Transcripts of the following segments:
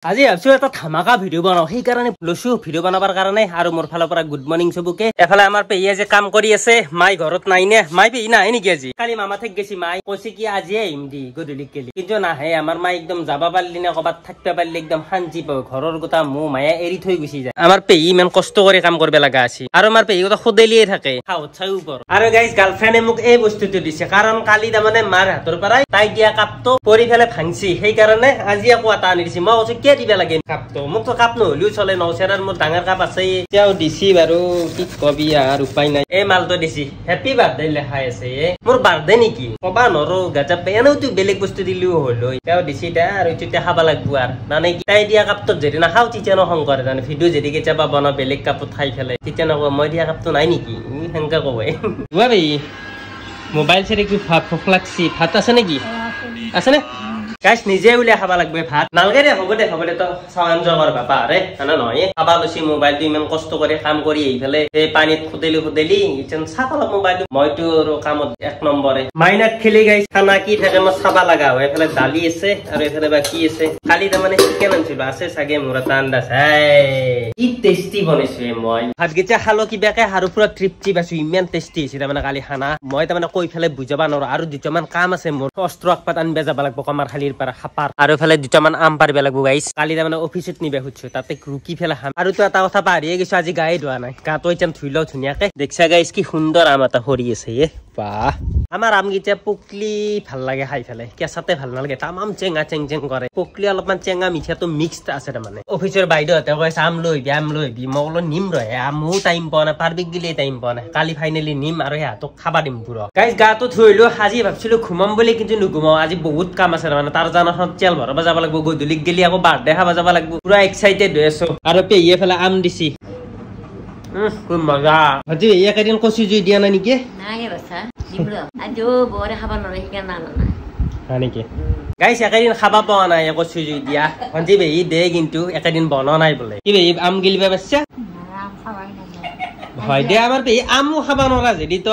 আজি ভাবছো এটা ধামাকা ভিডিও বনাও সেই কাৰণে লৈছো ভিডিও বনাবাৰ কাৰণে আৰু মোৰ ফালৰ পৰা গুড মৰ্নিং সবকে এফালে আমাৰ পেহিয়ে যে কাম কৰি আছে মাই ঘৰত নাই নে মাই পেহি নাই নেকি আজি কালি মামা থেক গেছি মাই কৈছে কি আজি আহিম দি গধূলি কেলি কিন্তু নাহে আমাৰ মাই একদম যাবা পাৰলি না কবাত থাকতে পাৰলি একদম শান্তি পাও ঘৰৰ গোটা মো মায়া এৰি থৈ গুছি যায় আমাৰ পেহি ইমান কষ্ট কৰি কাম কৰিব লাগা আছে আৰু আমাৰ পেহি গোটা খুদেলিয়ে থাকে খাওত চাই ওপৰ আৰু গাইস গাৰ্লফ্ৰেণ্ডে মোক এই বস্তুটো দিছে কাৰণ কালি তাৰমানে মাৰ হাতৰ পৰাই তাই দিয়া কাপটো পৰি ফেলে ভাঙছি সেই কাৰণে আজি আকৌ এটা আনি দিছি মই কৈছো কে দিবা লাগে কাপটো মোক তো কাপ নহলিও চলে নৌচেৰাৰ মোৰ ডাঙৰ কাপ আছে তেওঁ দিছি বাৰু কি কবি আৰু উপায় নাই এই মালটো দিছি হেপী বাৰ্থডে লেখাই আছে মোৰ বাৰ্থডে নেকি কবা নৰো গাজাপ এনেও তো বেলেগ বস্তু দিলিও হল তেওঁ দিছি দা আৰু এইটো খাবা লাগবো আৰু মানে কি তাই দিয়া কাপটো যদি নাখাও তেতিয়া নহং কৰে জানে ভিডিও যদি কেতিয়াবা বনাও বেলেগ কাপত খাই ফেলে তেতিয়া নকওঁ মই দিয়া কাপটো নাই নেকি সেনেকা কয় ভাই মোবাইল চাই কি ভোক লাগছি ভাত আছে নেকি আছে নে গাইস নিজে উলিয়া খাবা লাগবে ভাত নালগে দে হ'ব দে তো চাওন জগৰ বাবা আৰে না নহয় খাবা লছি মোবাইলটো ইমান কষ্ট কৰি কাম কৰি আহি ফেলে এই পানীত খুদেলি ইতেন চাপালা মোবাইল মইতো আৰু কামত এক নম্বৰে মাইনাত খেলি গাইস খানা কি থাকে মই চাবা লাগা হয় এফালে দালি আছে আৰু এফালে বা কি আছে কালি তাৰমানে চিকেন আনছিল আছে চাগে মোৰ আন্দাজ কি টেষ্টি বনাইছে মই ভাত গিটা খালো কিবাকে হাৰু পুৰা তৃপ্তি পাইছো ইমান টেষ্টি হৈছে তাৰমানে কালি খানা মই তাৰমানে কৈ ফেলে বুজাবা নৰো আৰু দুটামান কাম আছে মোৰ অস্ত্ৰ আকপাত আনবে যাব লাগব কমাৰ খালি para hapar আৰু ফেলে দুটামান আম পাৰবে লাগব গাইস কালি তাৰমানে অফিসত নিবে খুজছো তাতে ৰুকি ফেলে খাম আৰু তো এটা কথা পাহৰিয়ে গৈছো আজি গায়ে ধোৱা নাই গাটো ইতেন ধুইলো ধুনিয়াকে দেখছা গাইস কি সুন্দৰ আম এটা হৰি আছে বাহ আমাৰ আম গিটা পকলি ভাল লাগে খাই ফেলে কেঁচাতে ভাল নালাগে তামাম চেঙা চেং কৰে পকলি অলপমান চেঙা মিঠাটো মিক্সড আছে তাৰমানে অফিসৰ বাইদেউহঁতে কৈছে আম লৈ বি মই বোলো নিম ৰহে আমো টাইম পোৱা নাই পাৰবিক গিলে টাইম পোৱা নাই কালি ফাইনেলি নিম আৰু সিহঁতক খাবা দিম পুৰা গাইস গাটো ধুইলো আজি ভাবছিলো ঘুমাম বুলি কিন্তু নুঘুমাও আজি বহুত কাম আছে তাৰমানে তাৰ জানাখন তেল ভৰাব যাব লাগিব গধূলিক গেলি আকৌ বাৰ্থডে খাব যাব লাগিব পুৰা এক্সাইটেড হৈ আছো আৰু পেহিয়ে ফেলে আম দিছি খুব মজা আজি একেদিন কচি জুই দিয়া নাই নেকি নাই বাছা দিবলো আজো বৰে খাব নৰে হিকা না হয় নেকি গাইস একেদিন খাবা পোৱা নাই কচি জুই দিয়া ভন্টি বেহি দে কিন্তু একেদিন বনোৱা নাই বোলে কি বেহি আম গিলিবা পাইছা হয় দে আমাৰ পেহি আমো খাবা নৰা যদি তো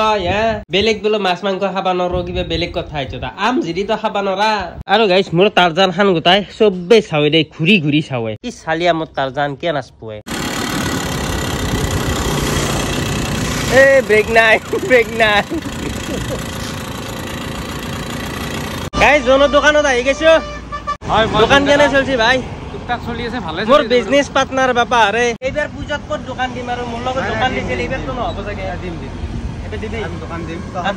বেলেগ বোলো মাছ মাংস খাবা নৰো কিবা বেলেগ কথা আইছো আম যদি তো খাবা নৰা আৰু গাইস মোৰ টাৰজান খান গোটাই চবে চাৱে দে ঘুৰি চাৱে কি চালিয়া মোৰ টাৰজান কে নাচপয়ে এ ব্ৰেক নাই গাইস জনৰ দোকানত আহি গৈছো হয় দোকান কেনে চলছি ভাই টুকটাক চলি আছে ভালে মোৰ বিজনেস পাৰ্টনাৰ বাবা আৰে এইবাৰ পূজাত ক'ত দোকান দিম আৰু মোৰ লগত দোকান দিছিল এইবাৰ তো নহব চাগে দিম এটা দিবি আমি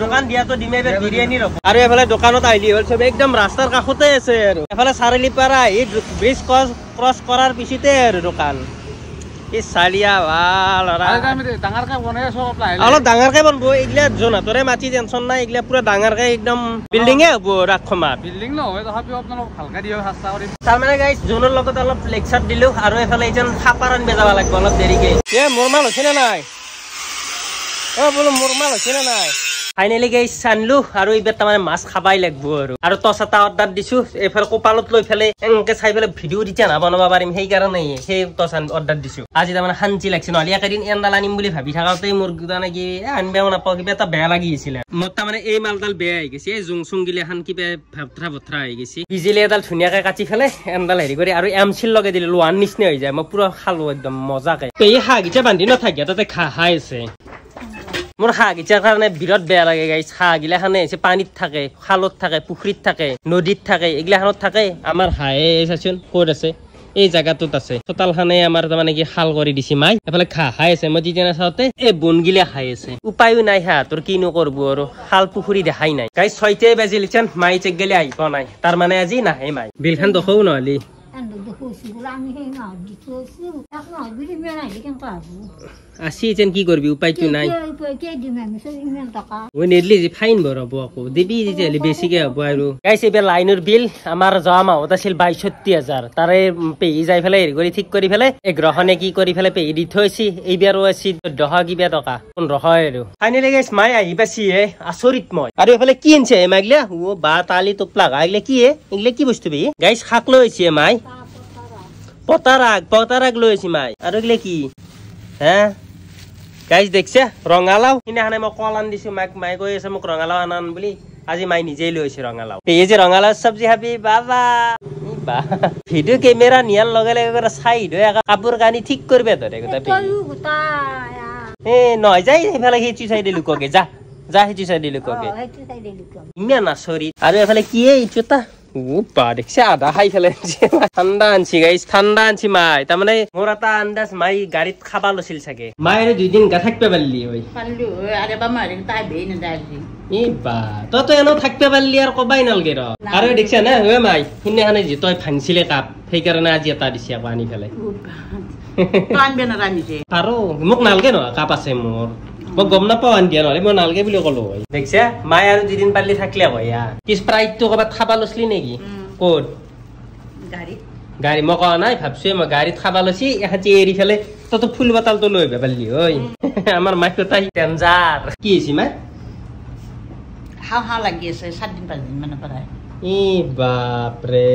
দোকান দিয়া তো দিমে এইবাৰ বিৰিয়ানি ৰব আৰু এফালে দোকানত আহিলি হল সব একদম ৰাস্তাৰ কাষতে আছে আৰু এফালে চাৰিলি পাৰা এই ব্ৰিজ ক্ৰস কৰাৰ পিছতে আৰু দোকান এই চালিয়া ভাল অলপ ডাঙৰকে বনব এইগিলা জোনাতৰে মাটি টেনচন নাই এইগিলা পুৰা ডাঙৰকে একদম বিল্ডিঙে হ'ব ৰাখমাত বিল্ডিং নহয় তথাপিও আপোনালোক ভালকে দিও চেষ্টা কৰিম তাৰমানে গাইস জোনৰ লগত অলপ লেকচাৰ দিলো আৰু এফালে এজন খাপাৰ আনবে যাব লাগিব অলপ দেৰিকে মোৰ মাল হৈছে নে নাই বোলো মোৰ মাল হৈছে নে নাই ফাইনেলি গাইস আনলো আৰু এইবাৰ তাৰমানে মাছ খাবাই লাগব আৰু টচ এটা অৰ্ডাৰ দিছো এফালে কপালত লৈ ফেলে এনেকে চাই ফেলে ভিডিও দিতে না বনাব পাৰিম সেই কাৰণে সেই টচ অৰ্ডাৰ দিছো আজি তাৰমানে শান্তি লাগছে নহলে একেদিন এন্দাল আনিম বুলি ভাবি থাকাতেই মোৰ মানে কি আনবেও নাপাওঁ কিবা এটা বেয়া লাগি আছিল মোৰ তাৰমানে এই মালডাল বেয়া হৈ গৈছে এই জুং গিলা খান কিবা ভত্ৰা হৈ গৈছে বিজিলে এডাল ধুনীয়াকে কাটি ফেলে এন্দাল হেৰি কৰি আৰু এমচিল লগাই দিলো লোৱাৰ নিচিনা হৈ যায় মই পুৰা খালো একদম মজাকে এই হাগিটা বান্ধি নাথাকে তাতে খাই আছে মোৰ হাগিচাৰ কাৰণে বিৰাট বেয়া লাগে গাইস হাগিলা খানে আছে পানীত থাকে খালত থাকে পুখুৰীত থাকে নদীত থাকে এইগিলাখানত থাকে আমাৰ হায়ে চাচোন ক'ত আছে এই জায়গাটোত আছে চোতাল খানে আমাৰ তাৰমানে কি খাল কৰি দিছি মাই এফালে খাই আছে মই যেতিয়া চাওঁতে এই বনগিলা খাই আছে উপায়ো নাই হাতৰ কিনো কৰব আৰু খাল পুখুৰী দেখাই নাই গাইস 6টাই বাজিল মাই চেক গেলে আহি পোৱা নাই তাৰমানে আজি নাহে মাই বিলখান দখৌ নহলি আসি যেন কি করবি উপায়তো নাই ওই নেডলি যে ফাইন ভরাব আকৌ দিবি যেলে বেছিকে হব আৰু গাইস এবাৰ লাইনৰ বিল আমাৰ যোৱা মাহত আছিল ৬২,০০০ তাৰে পেহি যাই ফেলে হেৰি কৰি ঠিক কৰি ফেলে গ্ৰহণে কি কৰি ফেলে পেহি দি থৈছি এইবাৰো আছিল ১০ কিবা টকা ১৫০০ আৰু ফাইনেলি গাইস মাই আহি পাছি আচৰিত মই আৰু এফালে কি আনছে মাগলা ও বা তালি টোপলা গাইলে কি এগলে কি বস্তু বে গাইস খাক লৈ আছে মাই পতাৰাক লৈ আছে মাই আৰু এগলে কি গাইস দেখছে ৰঙালাও কিনাখানে মই কল আন দিছো মাই কৈ আছে মোক ৰঙালাও আনান বুলি আজি মাই নিজেই লৈ আছে ৰঙালাও এই যে ৰঙালাও চব্জি হাবি বাবা বা ভিডিও ক্যামেরা নিয়ার লগে লগে সাইড হয়ে কাপড় কানি ঠিক করবে ধরে কথা নয় যাই এফালে সেইটো চাইডে লুককে যা যা সেইটো চাইডে লুককে ইমান আচৰিত আৰু এফালে কি এইটা পা দেখছে আধা খাই ফেলেছি ঠাণ্ডা আনছি গাইছ ঠাণ্ডা আনছি মাই তাৰমানে মোৰ এটা আন্দাজ মাই গাড়ীত খাবা লৈছিল চাগে মাই 2 দিন গা থাকিব পাৰলি হয় তই এনে থাকিব পাৰলি আৰু কবাই নালগে ৰ আৰু দেখছা না ঐ মাই সিদিনাখনে যি তই ভাঙছিলে কাপ সেইকাৰণে আজি এটা দিছে আকৌ আনি ফেলে আৰু মোক নালগে ন কাপ আছে মোৰ মই গম নাপাওঁ আন দিয়া নহ'লে মই নালগে বুলি ক'লো হয় দেখছা মাই আৰু 2 দিন পাৰলি থাকলে হয় কি স্প্ৰাইটটো ক'ৰবাত খাবা লৈছিলি নেকি ক'ত গাড়ী মই কোৱা নাই ভাবছো মই গাড়ীত খাবা লৈছি এখাটি এৰি ফেলে তইতো ফুল বটলটো লৈ আহিব পাৰলি হয় আমাৰ মাইটো তাই ডেঞ্জাৰ কি হৈছে মাই হাও লাগি আছে 7 দিন 5 দিন মানে পৰাই বাপৰে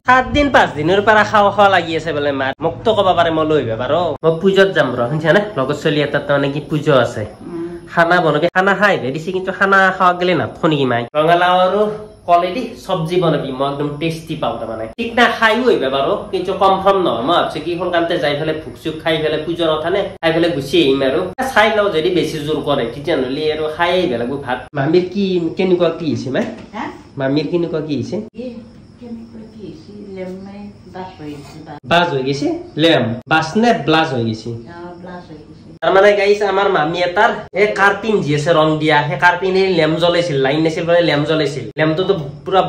7 দিন 5 দিনৰ পৰা খাওয়া লাগি আছে বোলে মাৰ মুক্ত ক'ব পাৰে মই লৈ আহিব পাৰো মই পূজাত যাম ৰ শুনছানে লগত চলি এটাত মানে কি পূজা আছে খানা বনাবি খানা খাই দিছি কিন্তু খানা খাওয়া গেলে নাথো নেকি মাই ৰঙালাও আৰু কলেদি চব্জি বনাবি মই একদম টেষ্টি পাওঁ তাৰমানে ঠিক না খাইও আহিব পাৰো কিন্তু কনফাৰ্ম নহয় মই ভাবছো কি সোনকালতে যাই ফেলে ভোক চুক খাই ফেলে পূজাৰ কথানে খাই ফেলে গুচি আহিম আৰু চাই লওঁ যদি বেছি জোৰ কৰে তেতিয়াহ'লে আৰু খাই আহিব লাগিব ভাত মামীৰ কি কেনেকুৱা কি হৈছে মাই মামীৰ কেনেকুৱা কি হৈছে বাজ হৈ গৈছে লেম বাছ নে ব্লাজ হৈ গৈছে তাৰমানে গাইছ আমাৰ মামী এটাৰ এই কাৰ্পিন যি আছে ৰং দিয়া সেই কাৰ্পিনে লেম জ্বলাইছিল লাইন নাছিল মানে লেম জ্বলাইছিল লেমটোতো পুৰা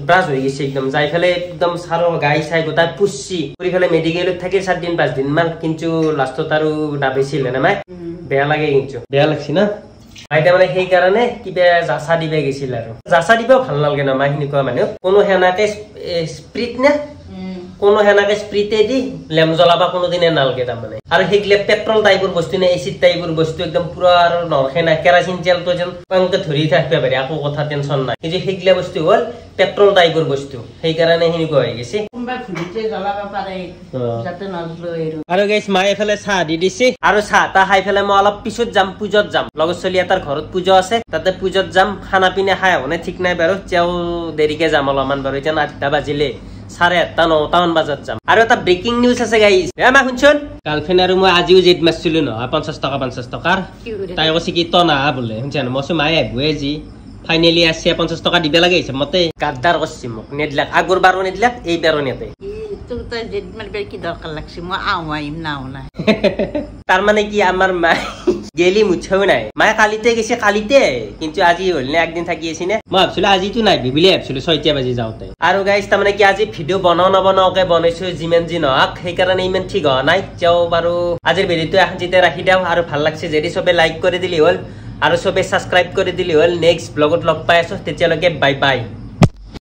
ব্ৰাজ হৈ গৈছে একদম যাই ফেলে একদম চাৰো গাই চাই গোটাই পুষছি কৰি ফেলে মেডিকেলত থাকি 7 দিন 5 দিন মান কিন্তু লাষ্টত আৰু নাপাইছিল না মাই বেয়া লাগে কিন্তু বেয়া লাগছি না মাইটা মানে সেইকাৰণে কিবা জাচা দিবে গৈছিল আৰু জাচা দিবও ভাল নালাগে ন মাই সেনেকুৱা মানে কোনো সেনাকে স্প্ৰিট নে কোনো হেনাকে স্প্ৰিতে দি লেম জ্বলাবা কোনোদিনে নালগে তাৰমানে আৰু হেগলে পেট্ৰল টাইপৰ বস্তু নে এসিড টাইপৰ বস্তু একদম পুৰা আৰু নৰখে না কেৰাচিন তেলটো যেন পাংকে ধৰি থাকিব পাৰি আকো কথা টেনচন নাই কিন্তু হেগলে বস্তু হল পেট্ৰল টাইপৰ বস্তু সেই কাৰণে হেনিকো হৈ গৈছে কোনবা খুলিতে জ্বলাবা পাৰে যাতে নজলয় আৰু গাইস মাই এফালে চাহ দি দিছে আৰু চাহ তা খাই ফেলে মই অলপ পিছত যাম পূজাত যাম লগত চলি এটাৰ ঘৰত পূজা আছে তাতে পূজাত যাম খানা পিনা খাই হনে ঠিক নাই বাৰু তেও দেৰিকে যাম অলপমান বাৰু এতিয়া 8টা বাজিলে 8:30-9 বাজাত যাম আৰু এটা ব্ৰেকিং নিউজ আছে গাইস মা শুনছন গাৰ্লফ্ৰেন্ড আৰু মই আজিও জেদ মাছছিলো ন 50 টকাৰ তাই কৈছে কি তনা বোলে শুনছান মইছো মাই আইবয়ে জি ফাইনালি আসছে 50 টাকা দিবে লাগে হিসাব মতে গাদ্দার করছি মোক নেদলাক আগর বারো নেদলাক এই বারো নেতে তো তো জেদ মারবে কি দরকার লাগছে মই আওয়াইম নাও না তার মানে কি আমার মা গেলি মুছাও নাই মায়ে কালিতে গেছে কালিতে কিন্তু আজি হল না একদিন থাকি আছি না মই ভাবছিলো আজি তো নাই বিবিলে ভাবছিলো 6টা বাজি যাওতে আৰু গাইস তাৰ মানে কি আজি ভিডিও বনাও নবনাওকে বনাইছো জিমেন জি নহক সেই কাৰণে ইমান ঠিক হোৱা নাই তেও বাৰু আজিৰ ভিডিওটো এখানতে ৰাখি দাও আৰু ভাল লাগছে যদি সবে লাইক কৰি দিলি হল আৰু সবে সাবস্ক্ৰাইব কৰি দিলি হল নেক্সট ব্লগত লগ পাই আছো তেতিয়ালৈকে বাই বাই